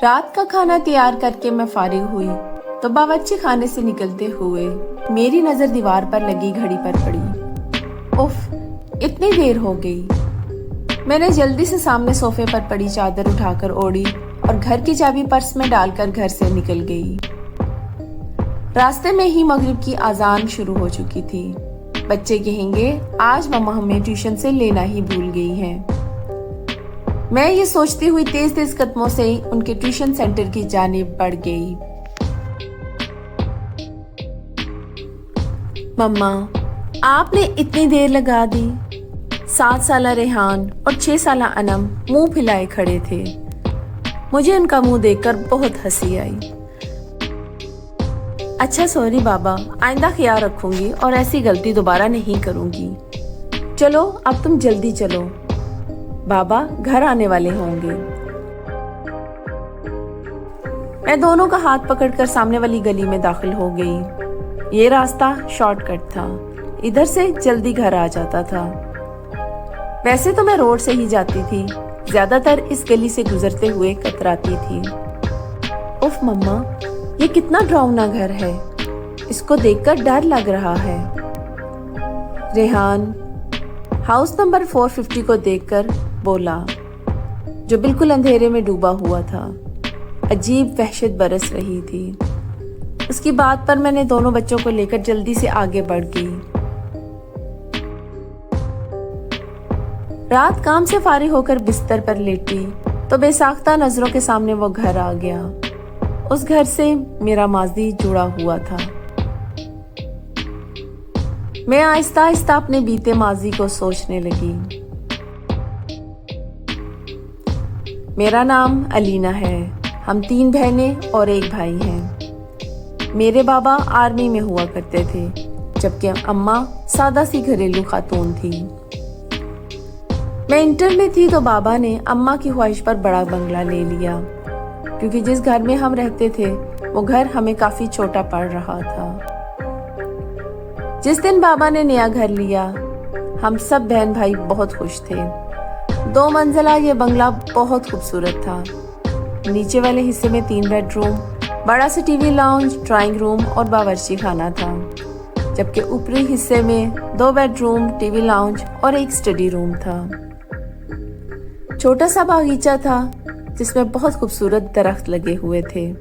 رات کا کھانا تیار کر کے میں فارغ ہوئی تو باورچی خانے سے نکلتے ہوئے میری نظر دیوار پر لگی گھڑی پر پڑی۔ اف، اتنی دیر ہو گئی۔ میں نے جلدی سے سامنے صوفے پر پڑی چادر اٹھا کر اوڑھی اور گھر کی چابی پرس میں ڈال کر گھر سے نکل گئی۔ راستے میں ہی مغرب کی اذان شروع ہو چکی تھی۔ بچے کہیں گے آج ماما ہمیں ٹیوشن سے لینا ہی بھول گئی ہیں۔ میں یہ سوچتی ہوئی تیز تیز قدموں سے ان کے ٹیوشن سینٹر کی جانب بڑھ گئی۔ مما، آپ نے اتنی دیر لگا دی۔ 7 سالہ ریحان اور 6 سالہ انم منہ پھلائے کھڑے تھے۔ مجھے ان کا منہ دیکھ کر بہت ہنسی آئی۔ اچھا سوری بابا، آئندہ خیال رکھوں گی اور ایسی غلطی دوبارہ نہیں کروں گی۔ چلو اب تم جلدی چلو، بابا گھر آنے والے ہوں گے۔ میں دونوں کا ہاتھ پکڑ کر سامنے والی گلی میں داخل ہو گئی۔ یہ راستہ شارٹ کٹ تھا، ادھر سے جلدی گھر آ جاتا تھا۔ ویسے تو میں روڈ سے ہی جاتی تھی، زیادہ تر اس گلی سے گزرتے ہوئے کتراتی تھی۔ اف مما، یہ کتنا ڈراؤنا گھر ہے، اس کو دیکھ کر ڈر لگ رہا ہے۔ ریحان ہاؤس نمبر 450 کو دیکھ کر بولا، جو بالکل اندھیرے میں ڈوبا ہوا تھا۔ عجیب وحشت برس رہی تھی۔ اس کی بات پر میں نے دونوں بچوں کو لے کر جلدی سے آگے بڑھ گئی۔ رات کام سے فارغ ہو کر بستر پر لیٹی تو بے ساختہ نظروں کے سامنے وہ گھر آ گیا۔ اس گھر سے میرا ماضی جڑا ہوا تھا۔ میں آہستہ آہستہ اپنے بیتے ماضی کو سوچنے لگی۔ میرا نام علینا ہے، ہم 3 بہنیں اور 1 بھائی ہیں۔ میرے بابا آرمی میں ہوا کرتے تھے، جبکہ اماں سادہ سی گھریلو خاتون تھی۔ میں انٹر میں تھی تو بابا نے اماں کی خواہش پر بڑا بنگلہ لے لیا، کیونکہ جس گھر میں ہم رہتے تھے وہ گھر ہمیں کافی چھوٹا پڑ رہا تھا۔ جس دن بابا نے نیا گھر لیا، ہم سب بہن بھائی بہت خوش تھے۔ 2 منزلہ یہ بنگلہ بہت خوبصورت تھا۔ نیچے والے حصے میں 3 بیڈ روم، بڑا سا T V lounge, drawing room اور باورچی خانہ تھا، جبکہ اوپری حصے میں 2 bed room, T V lounge اور 1 اسٹڈی روم تھا۔ چھوٹا سا باغیچہ تھا جس میں بہت خوبصورت درخت لگے ہوئے تھے۔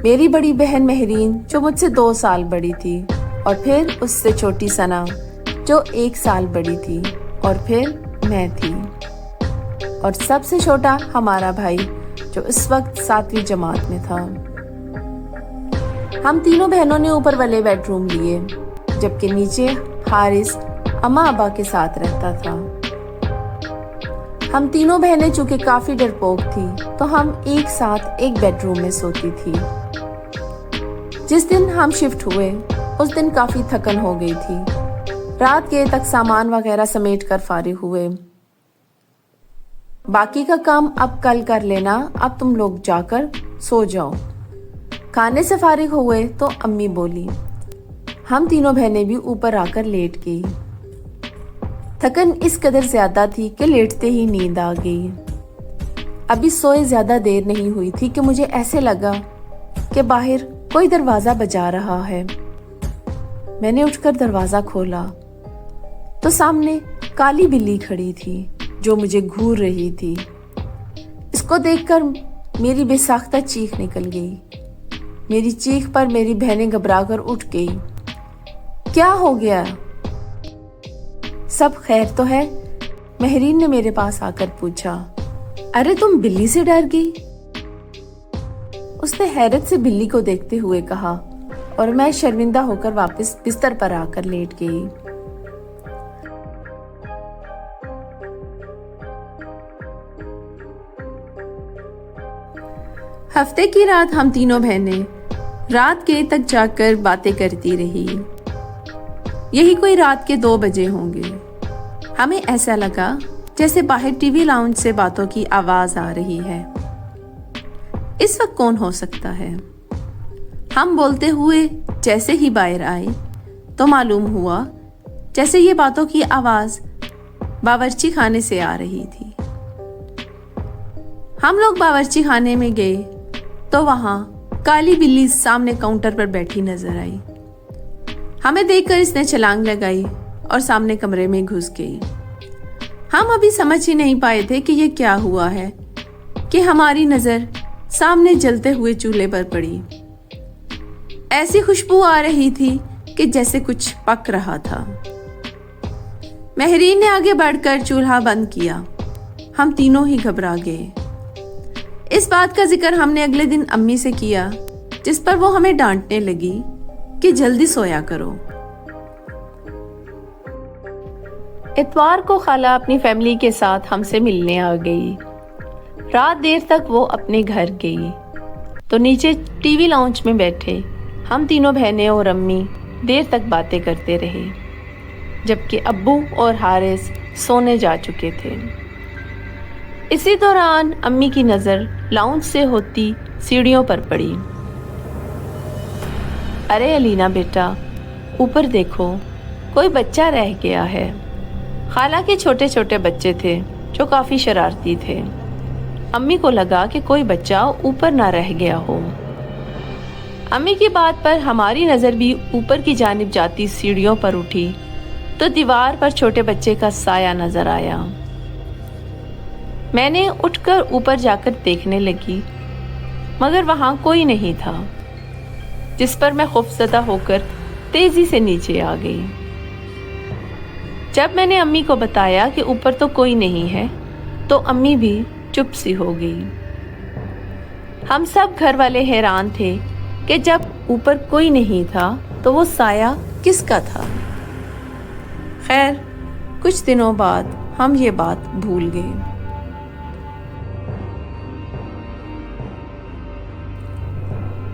میری بڑی بہن مہرین جو مجھ سے 2 سال بڑی تھی، اور پھر اس سے چھوٹی ثنا جو 1 سال بڑی تھی، اور پھر میں تھی، اور سب سے چھوٹا ہمارا بھائی جو اس وقت 7ویں جماعت میں تھا۔ ہم تینوں بہنوں نے اوپر والے بیڈ روم لیے، جبکہ نیچے حارث اماں ابا کے ساتھ رہتا تھا۔ ہم تینوں بہنیں چونکہ کافی ڈرپوک تھی تو ہم ایک ساتھ ایک بیڈ روم میں سوتی تھی۔ جس دن ہم شفٹ ہوئے اس دن کافی تھکن ہو گئی تھی۔ رات گئے تک سامان وغیرہ سمیٹ کر فارغ ہوئے۔ باقی کا کام اب کل کر لینا، اب تم لوگ جا کر سو جاؤ۔ کھانے سے فارغ ہوئے تو امی بولی۔ ہم تینوں بہنیں بھی اوپر آ کر لیٹ گئی۔ تھکن اس قدر زیادہ تھی کہ لیٹتے ہی نیند آ گئی۔ ابھی سوئے زیادہ دیر نہیں ہوئی تھی کہ مجھے ایسے لگا کہ باہر کوئی دروازہ بجا رہا ہے۔ میں نے اٹھ کر دروازہ کھولا تو سامنے کالی بلی کھڑی تھی جو مجھے گھور رہی تھی۔ اس کو دیکھ کر میری بے ساختہ چیخ نکل گئی۔ میری چیخ پر میری بہنیں گھبرا کر اٹھ گئی۔ کیا ہو گیا؟ سب خیر تو ہے؟ مہرین نے میرے پاس آ کر پوچھا۔ ارے تم بلی سے ڈر گئی؟ اس نے حیرت سے بلی کو دیکھتے ہوئے کہا، اور میں شرمندہ ہو کر واپس بستر پر آ کر لیٹ گئی۔ ہفتے کی رات ہم تینوں بہنیں رات کے تک جاگ کر باتیں کرتی رہی۔ یہی کوئی رات کے 2 بجے ہوں گے۔ ہمیں ایسا لگا جیسے باہر ٹی وی لاؤنج سے باتوں کی آواز آ رہی ہے۔ اس وقت کون ہو سکتا ہے؟ ہم بولتے ہوئے جیسے ہی باہر آئے تو معلوم ہوا جیسے یہ باتوں کی آواز باورچی خانے سے آ رہی تھی۔ ہم لوگ باورچی خانے میں گئے تو وہاں کالی بلی سامنے کاؤنٹر پر بیٹھی نظر آئی۔ ہمیں دیکھ کر اس نے چھلانگ لگائی اور سامنے کمرے میں گھس گئی۔ ہم ابھی سمجھ ہی نہیں پائے تھے کہ یہ کیا ہوا ہے کہ ہماری نظر سامنے جلتے ہوئے چولہے پر پڑی۔ ایسی خوشبو آ رہی تھی کہ جیسے کچھ پک رہا تھا۔ مہرین نے آگے بڑھ کر چولہا بند کیا۔ ہم تینوں ہی گھبرا گئے۔ اس بات کا ذکر ہم نے اگلے دن امی سے کیا، جس پر وہ ہمیں ڈانٹنے لگی کہ جلدی سویا کرو۔ اتوار کو خالہ اپنی فیملی کے ساتھ ہم سے ملنے آ گئی۔ رات دیر تک وہ اپنے گھر گئی تو نیچے ٹی وی لاؤنج میں بیٹھے ہم تینوں بہنیں اور امی دیر تک باتیں کرتے رہے، جبکہ ابو اور حارث سونے جا چکے تھے۔ اسی دوران امی کی نظر لاؤنج سے ہوتی سیڑھیوں پر پڑی۔ ارے علینا بیٹا، اوپر دیکھو، کوئی بچہ رہ گیا ہے۔ خالہ کے چھوٹے چھوٹے بچے تھے جو کافی شرارتی تھے۔ امی کو لگا کہ کوئی بچہ اوپر نہ رہ گیا ہو۔ امی کی بات پر ہماری نظر بھی اوپر کی جانب جاتی سیڑھیوں پر اٹھی تو دیوار پر چھوٹے بچے کا سایہ نظر آیا۔ میں نے اٹھ کر اوپر جا کر دیکھنے لگی، مگر وہاں کوئی نہیں تھا، جس پر میں خوفزدہ ہو کر تیزی سے نیچے آ گئی۔ جب میں نے امی کو بتایا کہ اوپر تو کوئی نہیں ہے تو امی بھی چپ سی ہو گئی۔ ہم سب گھر والے حیران تھے کہ جب اوپر کوئی نہیں تھا تو وہ سایہ کس کا تھا۔ خیر، کچھ دنوں بعد ہم یہ بات بھول گئے۔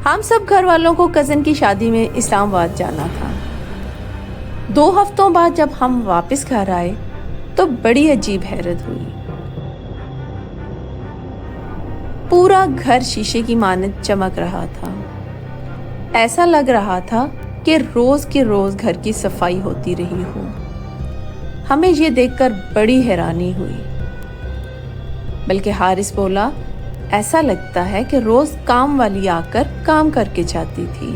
ہم سب گھر والوں کو کزن کی شادی میں اسلام آباد جانا تھا۔ 2 ہفتوں بعد جب ہم واپس گھر آئے تو بڑی عجیب حیرت ہوئی۔ پورا گھر شیشے کی مانند چمک رہا تھا۔ ایسا لگ رہا تھا کہ روز کے روز گھر کی صفائی ہوتی رہی ہو۔ ہمیں یہ دیکھ کر بڑی حیرانی ہوئی، بلکہ حارث بولا، ایسا لگتا ہے کہ روز کام والی آ کر کام کر کے جاتی تھی۔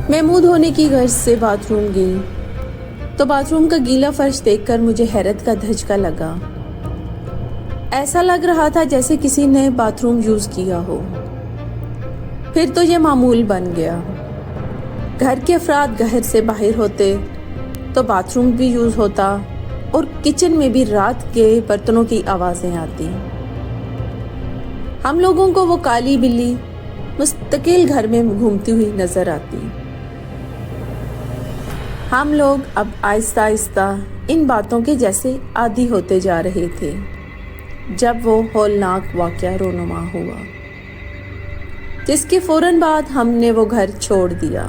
میں منہ دھونے کی غرض سے باتھ روم گئی تو باتھ روم کا گیلا فرش دیکھ کر مجھے حیرت کا دھچکا لگا۔ ایسا لگ رہا تھا جیسے کسی نے باتھ روم یوز کیا ہو۔ پھر تو یہ معمول بن گیا۔ گھر کے افراد گھر سے باہر ہوتے تو باتھ روم بھی یوز ہوتا اور کچن میں بھی رات کے برتنوں کی آوازیں آتی۔ ہم لوگوں کو وہ کالی بلی مستقل گھر میں گھومتی ہوئی نظر آتی۔ ہم لوگ اب آہستہ آہستہ ان باتوں کے جیسے عادی ہوتے جا رہے تھے جب وہ ہولناک واقعہ رونما ہوا، جس کے فوراً بعد ہم نے وہ گھر چھوڑ دیا۔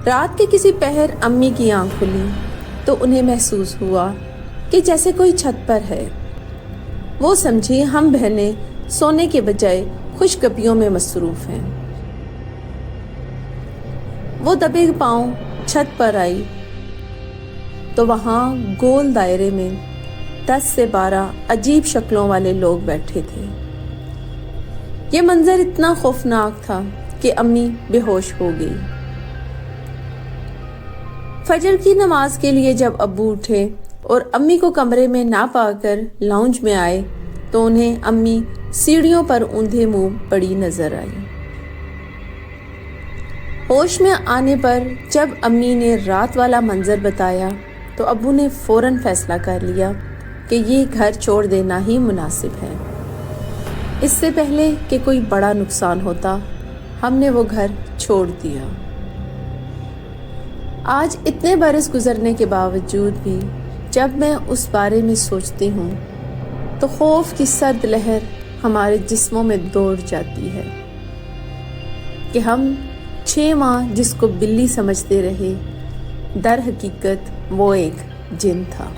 رات کے کسی پہر امی کی آنکھ کھلی تو انہیں محسوس ہوا کہ جیسے کوئی چھت پر ہے۔ وہ سمجھی ہم بہنیں سونے کے بجائے خوش گپیوں میں مصروف ہیں۔ وہ دبے پاؤں چھت پر آئی تو وہاں گول دائرے میں 10 سے 12 عجیب شکلوں والے لوگ بیٹھے تھے۔ یہ منظر اتنا خوفناک تھا کہ امی بے ہوش ہو گئی۔ فجر کی نماز کے لیے جب ابو اٹھے اور امی کو کمرے میں نہ پا کر لاؤنج میں آئے تو انہیں امی سیڑھیوں پر اوندھے منہ پڑی نظر آئی۔ ہوش میں آنے پر جب امی نے رات والا منظر بتایا تو ابو نے فوراً فیصلہ کر لیا کہ یہ گھر چھوڑ دینا ہی مناسب ہے۔ اس سے پہلے کہ کوئی بڑا نقصان ہوتا، ہم نے وہ گھر چھوڑ دیا۔ آج اتنے برس گزرنے کے باوجود بھی جب میں اس بارے میں سوچتی ہوں تو خوف کی سرد لہر ہمارے جسموں میں دوڑ جاتی ہے کہ ہم 6 ماہ جس کو بلی سمجھتے رہے، در حقیقت وہ ایک جن تھا۔